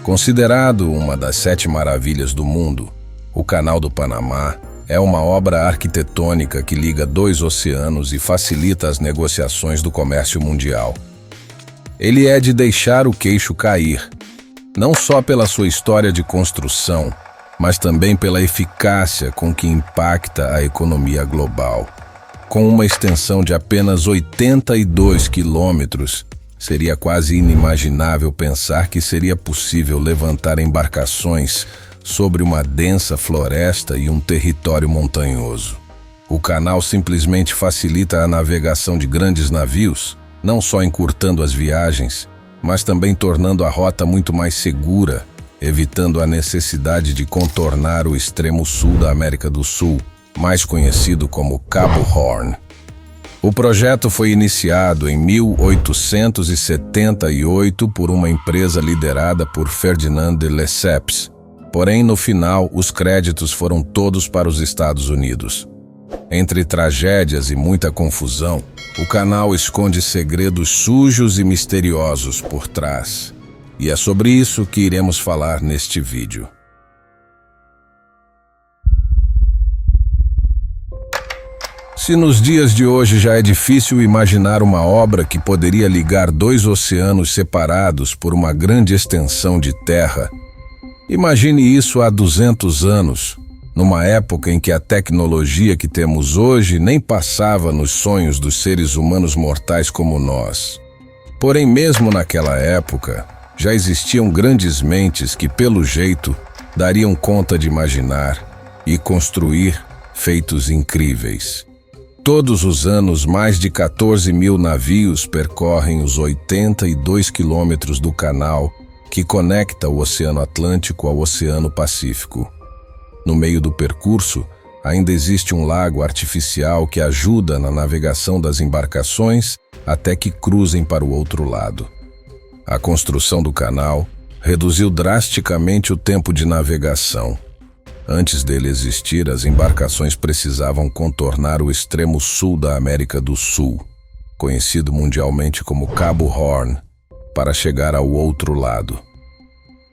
Considerado uma das 7 maravilhas do mundo, o Canal do Panamá é uma obra arquitetônica que liga 2 oceanos e facilita as negociações do comércio mundial. Ele é de deixar o queixo cair, não só pela sua história de construção, mas também pela eficácia com que impacta a economia global. Com uma extensão de apenas 82 quilômetros, seria quase inimaginável pensar que seria possível levantar embarcações sobre uma densa floresta e um território montanhoso. O canal simplesmente facilita a navegação de grandes navios, não só encurtando as viagens, mas também tornando a rota muito mais segura, evitando a necessidade de contornar o extremo sul da América do Sul, mais conhecido como Cabo Horn. O projeto foi iniciado em 1878 por uma empresa liderada por Ferdinand de Lesseps. Porém, no final, os créditos foram todos para os Estados Unidos. Entre tragédias e muita confusão, o canal esconde segredos sujos e misteriosos por trás. E é sobre isso que iremos falar neste vídeo. Se nos dias de hoje já é difícil imaginar uma obra que poderia ligar 2 oceanos separados por uma grande extensão de terra, imagine isso há 200 anos, numa época em que a tecnologia que temos hoje nem passava nos sonhos dos seres humanos mortais como nós. Porém, mesmo naquela época, já existiam grandes mentes que, pelo jeito, dariam conta de imaginar e construir feitos incríveis. Todos os anos, mais de 14 mil navios percorrem os 82 quilômetros do canal que conecta o Oceano Atlântico ao Oceano Pacífico. No meio do percurso, ainda existe um lago artificial que ajuda na navegação das embarcações até que cruzem para o outro lado. A construção do canal reduziu drasticamente o tempo de navegação. Antes dele existir, as embarcações precisavam contornar o extremo sul da América do Sul, conhecido mundialmente como Cabo Horn, para chegar ao outro lado.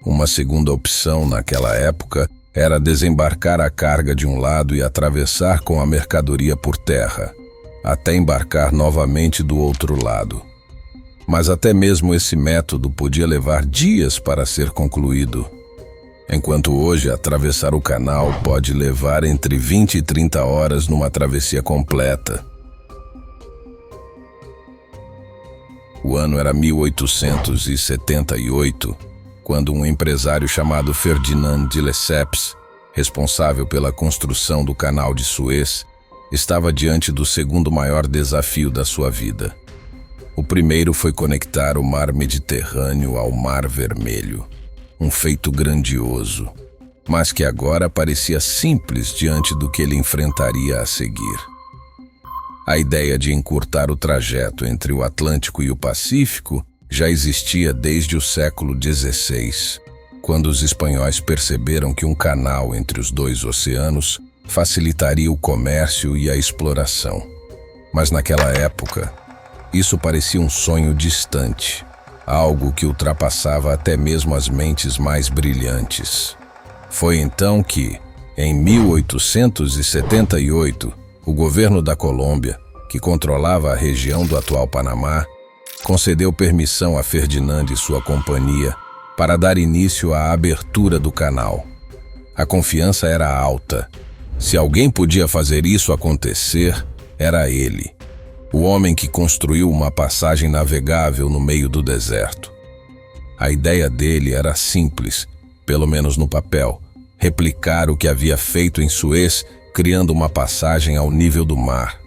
Uma segunda opção naquela época era desembarcar a carga de um lado e atravessar com a mercadoria por terra, até embarcar novamente do outro lado. Mas até mesmo esse método podia levar dias para ser concluído, enquanto hoje atravessar o canal pode levar entre 20 e 30 horas numa travessia completa. O ano era 1878, quando um empresário chamado Ferdinand de Lesseps, responsável pela construção do Canal de Suez, estava diante do segundo maior desafio da sua vida. O primeiro foi conectar o Mar Mediterrâneo ao Mar Vermelho, um feito grandioso, mas que agora parecia simples diante do que ele enfrentaria a seguir. A ideia de encurtar o trajeto entre o Atlântico e o Pacífico já existia desde o século XVI, quando os espanhóis perceberam que um canal entre os 2 oceanos facilitaria o comércio e a exploração. Mas naquela época, isso parecia um sonho distante, algo que ultrapassava até mesmo as mentes mais brilhantes. Foi então que, em 1878, o governo da Colômbia, que controlava a região do atual Panamá, concedeu permissão a Ferdinand e sua companhia para dar início à abertura do canal. A confiança era alta. Se alguém podia fazer isso acontecer, era ele, o homem que construiu uma passagem navegável no meio do deserto. A ideia dele era simples, pelo menos no papel, replicar o que havia feito em Suez, criando uma passagem ao nível do mar.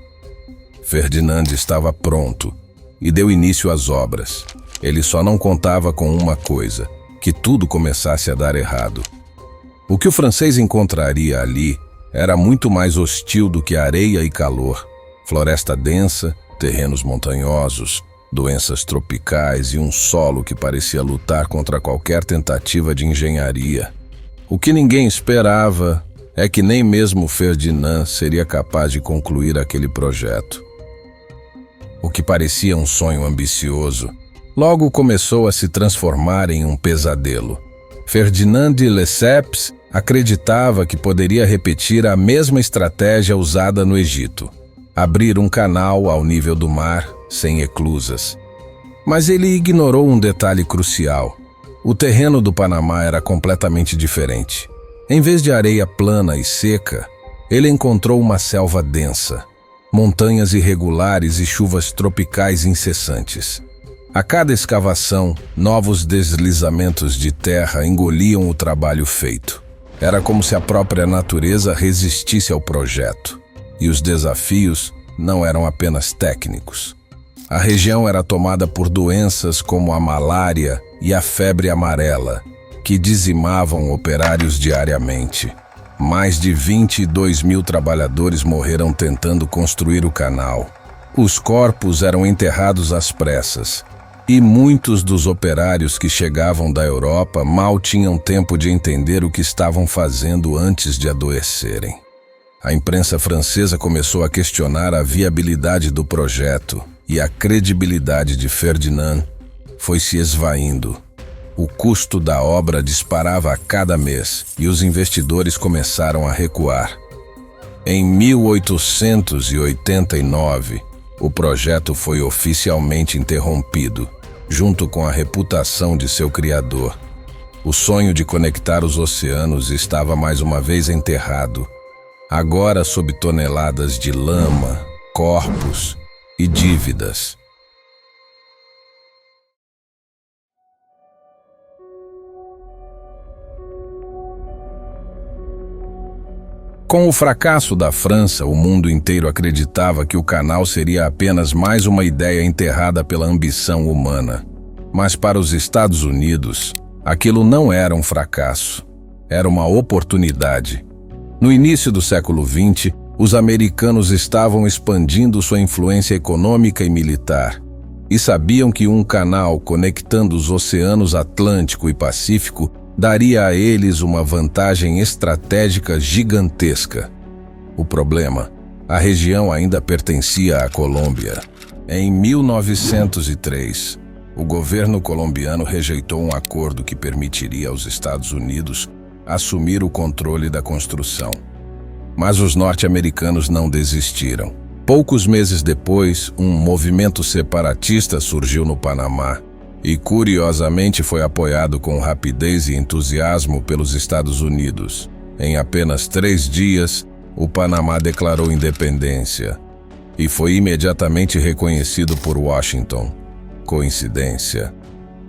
Ferdinand estava pronto e deu início às obras. Ele só não contava com uma coisa, que tudo começasse a dar errado. O que o francês encontraria ali era muito mais hostil do que areia e calor. Floresta densa, terrenos montanhosos, doenças tropicais e um solo que parecia lutar contra qualquer tentativa de engenharia. O que ninguém esperava é que nem mesmo Ferdinand seria capaz de concluir aquele projeto. O que parecia um sonho ambicioso, logo começou a se transformar em um pesadelo. Ferdinand de Lesseps acreditava que poderia repetir a mesma estratégia usada no Egito: abrir um canal ao nível do mar, sem eclusas. Mas ele ignorou um detalhe crucial. O terreno do Panamá era completamente diferente. Em vez de areia plana e seca, ele encontrou uma selva densa, montanhas irregulares e chuvas tropicais incessantes. A cada escavação, novos deslizamentos de terra engoliam o trabalho feito. Era como se a própria natureza resistisse ao projeto. E os desafios não eram apenas técnicos. A região era tomada por doenças como a malária e a febre amarela, que dizimavam operários diariamente. Mais de 22 mil trabalhadores morreram tentando construir o canal. Os corpos eram enterrados às pressas, e muitos dos operários que chegavam da Europa mal tinham tempo de entender o que estavam fazendo antes de adoecerem. A imprensa francesa começou a questionar a viabilidade do projeto, e a credibilidade de Ferdinand foi se esvaindo. O custo da obra disparava a cada mês e os investidores começaram a recuar. Em 1889, o projeto foi oficialmente interrompido, junto com a reputação de seu criador. O sonho de conectar os oceanos estava mais uma vez enterrado, agora sob toneladas de lama, corpos e dívidas. Com o fracasso da França, o mundo inteiro acreditava que o canal seria apenas mais uma ideia enterrada pela ambição humana. Mas para os Estados Unidos, aquilo não era um fracasso, era uma oportunidade. No início do século XX, os americanos estavam expandindo sua influência econômica e militar, e sabiam que um canal conectando os oceanos Atlântico e Pacífico daria a eles uma vantagem estratégica gigantesca. O problema: a região ainda pertencia à Colômbia. Em 1903, o governo colombiano rejeitou um acordo que permitiria aos Estados Unidos assumir o controle da construção. Mas os norte-americanos não desistiram. Poucos meses depois, um movimento separatista surgiu no Panamá e, curiosamente, foi apoiado com rapidez e entusiasmo pelos Estados Unidos. Em apenas 3 dias, o Panamá declarou independência e foi imediatamente reconhecido por Washington. Coincidência?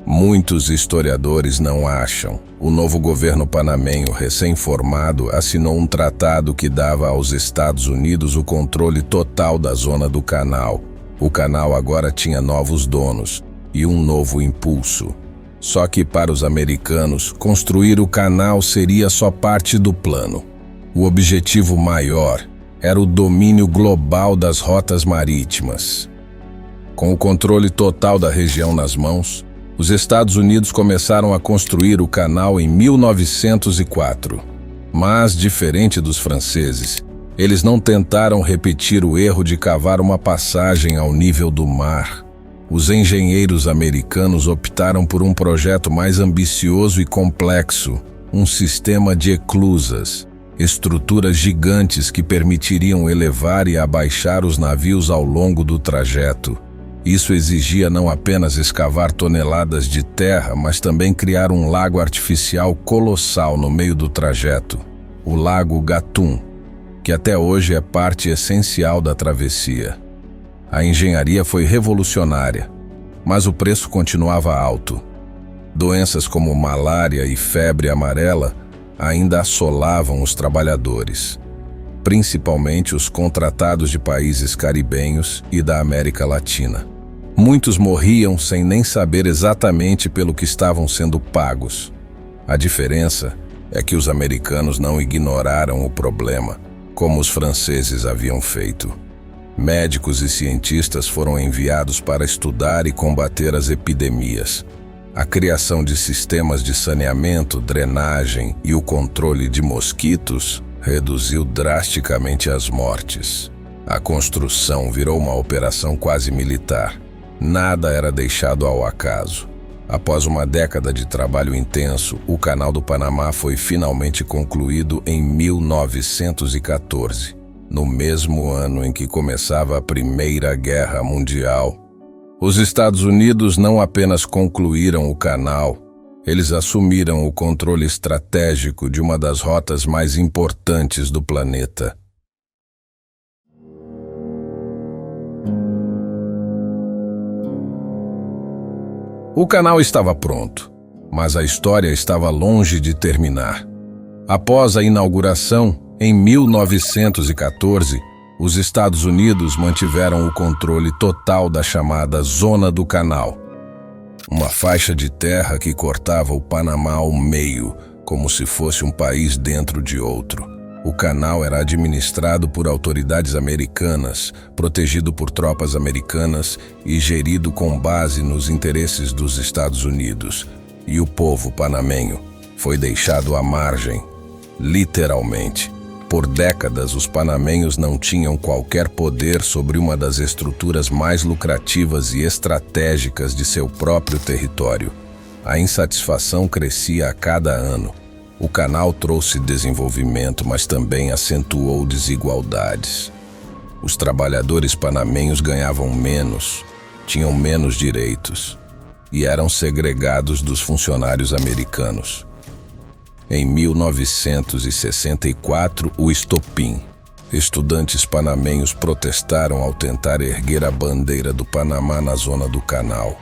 Muitos historiadores não acham. O novo governo panamenho, recém-formado, assinou um tratado que dava aos Estados Unidos o controle total da zona do canal. O canal agora tinha novos donos e um novo impulso. Só que para os americanos, construir o canal seria só parte do plano. O objetivo maior era o domínio global das rotas marítimas. Com o controle total da região nas mãos, os Estados Unidos começaram a construir o canal em 1904. Mas, diferente dos franceses, eles não tentaram repetir o erro de cavar uma passagem ao nível do mar. Os engenheiros americanos optaram por um projeto mais ambicioso e complexo, um sistema de eclusas, estruturas gigantes que permitiriam elevar e abaixar os navios ao longo do trajeto. Isso exigia não apenas escavar toneladas de terra, mas também criar um lago artificial colossal no meio do trajeto, o Lago Gatun, que até hoje é parte essencial da travessia. A engenharia foi revolucionária, mas o preço continuava alto. Doenças como malária e febre amarela ainda assolavam os trabalhadores, principalmente os contratados de países caribenhos e da América Latina. Muitos morriam sem nem saber exatamente pelo que estavam sendo pagos. A diferença é que os americanos não ignoraram o problema, como os franceses haviam feito. Médicos e cientistas foram enviados para estudar e combater as epidemias. A criação de sistemas de saneamento, drenagem e o controle de mosquitos reduziu drasticamente as mortes. A construção virou uma operação quase militar. Nada era deixado ao acaso. Após uma década de trabalho intenso, o Canal do Panamá foi finalmente concluído em 1914, no mesmo ano em que começava a Primeira Guerra Mundial. Os Estados Unidos não apenas concluíram o canal, eles assumiram o controle estratégico de uma das rotas mais importantes do planeta. O canal estava pronto, mas a história estava longe de terminar. Após a inauguração, em 1914, os Estados Unidos mantiveram o controle total da chamada Zona do Canal, uma faixa de terra que cortava o Panamá ao meio, como se fosse um país dentro de outro. O canal era administrado por autoridades americanas, protegido por tropas americanas e gerido com base nos interesses dos Estados Unidos. E o povo panamenho foi deixado à margem, literalmente. Por décadas, os panamenhos não tinham qualquer poder sobre uma das estruturas mais lucrativas e estratégicas de seu próprio território. A insatisfação crescia a cada ano. O canal trouxe desenvolvimento, mas também acentuou desigualdades. Os trabalhadores panamenhos ganhavam menos, tinham menos direitos e eram segregados dos funcionários americanos. Em 1964, o estopim. Estudantes panamenhos protestaram ao tentar erguer a bandeira do Panamá na zona do canal.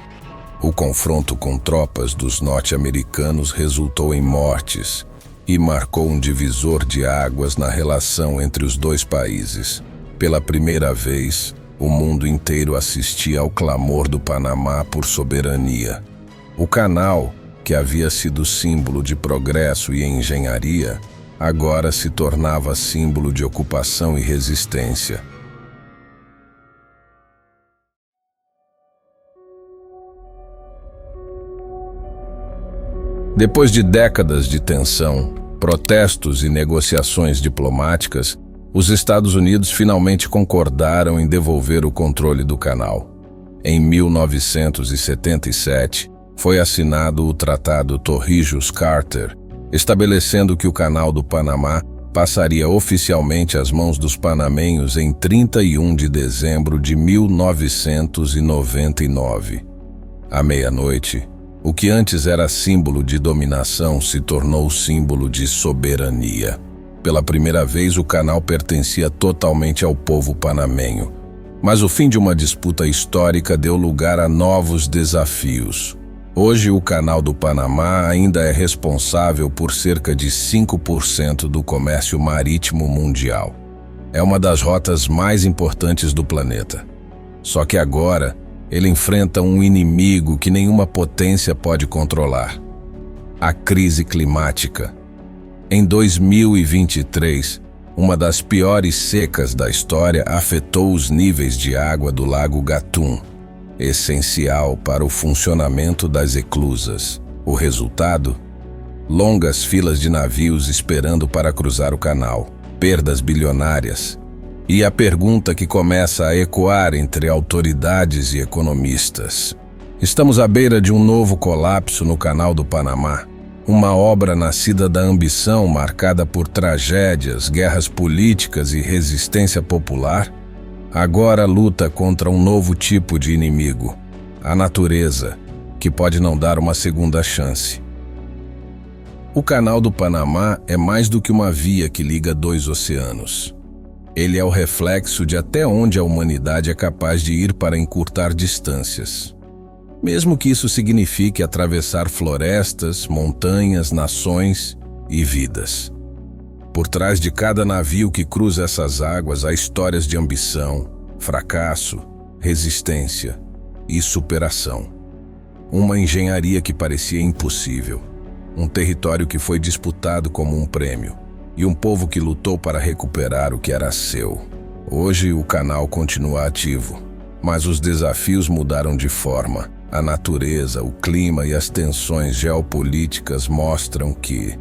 O confronto com tropas dos norte-americanos resultou em mortes e marcou um divisor de águas na relação entre os dois países. Pela primeira vez, o mundo inteiro assistia ao clamor do Panamá por soberania. O canal, que havia sido símbolo de progresso e engenharia, agora se tornava símbolo de ocupação e resistência. Depois de décadas de tensão, protestos e negociações diplomáticas, os Estados Unidos finalmente concordaram em devolver o controle do canal. Em 1977, foi assinado o Tratado Torrijos-Carter, estabelecendo que o Canal do Panamá passaria oficialmente às mãos dos panamenhos em 31 de dezembro de 1999. À meia-noite, o que antes era símbolo de dominação se tornou símbolo de soberania. Pela primeira vez, o canal pertencia totalmente ao povo panamenho. Mas o fim de uma disputa histórica deu lugar a novos desafios. Hoje, o Canal do Panamá ainda é responsável por cerca de 5% do comércio marítimo mundial. É uma das rotas mais importantes do planeta. Só que agora, ele enfrenta um inimigo que nenhuma potência pode controlar: a crise climática. Em 2023, uma das piores secas da história afetou os níveis de água do Lago Gatun, essencial para o funcionamento das eclusas. O resultado? Longas filas de navios esperando para cruzar o canal, perdas bilionárias. E a pergunta que começa a ecoar entre autoridades e economistas: estamos à beira de um novo colapso no Canal do Panamá? Uma obra nascida da ambição, marcada por tragédias, guerras políticas e resistência popular, agora luta contra um novo tipo de inimigo: a natureza, que pode não dar uma segunda chance. O Canal do Panamá é mais do que uma via que liga dois oceanos. Ele é o reflexo de até onde a humanidade é capaz de ir para encurtar distâncias. Mesmo que isso signifique atravessar florestas, montanhas, nações e vidas. Por trás de cada navio que cruza essas águas há histórias de ambição, fracasso, resistência e superação. Uma engenharia que parecia impossível, um território que foi disputado como um prêmio, e um povo que lutou para recuperar o que era seu. Hoje o canal continua ativo, mas os desafios mudaram de forma. A natureza, o clima e as tensões geopolíticas mostram que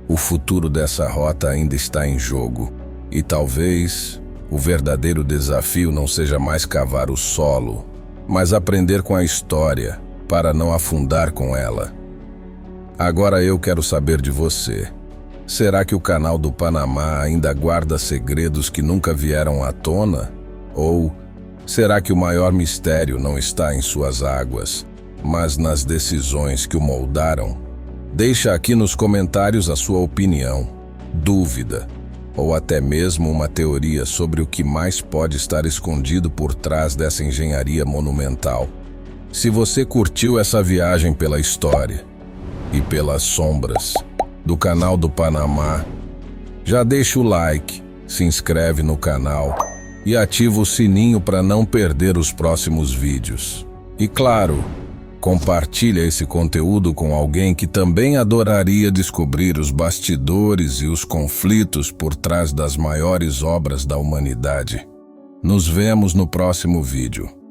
o futuro dessa rota ainda está em jogo. E talvez o verdadeiro desafio não seja mais cavar o solo, mas aprender com a história para não afundar com ela. Agora eu quero saber de você. Será que o Canal do Panamá ainda guarda segredos que nunca vieram à tona? Ou será que o maior mistério não está em suas águas, mas nas decisões que o moldaram? Deixa aqui nos comentários a sua opinião, dúvida, ou até mesmo uma teoria sobre o que mais pode estar escondido por trás dessa engenharia monumental. Se você curtiu essa viagem pela história e pelas sombras do Canal do Panamá, já deixa o like, se inscreve no canal e ativa o sininho para não perder os próximos vídeos. E claro, compartilha esse conteúdo com alguém que também adoraria descobrir os bastidores e os conflitos por trás das maiores obras da humanidade. Nos vemos no próximo vídeo.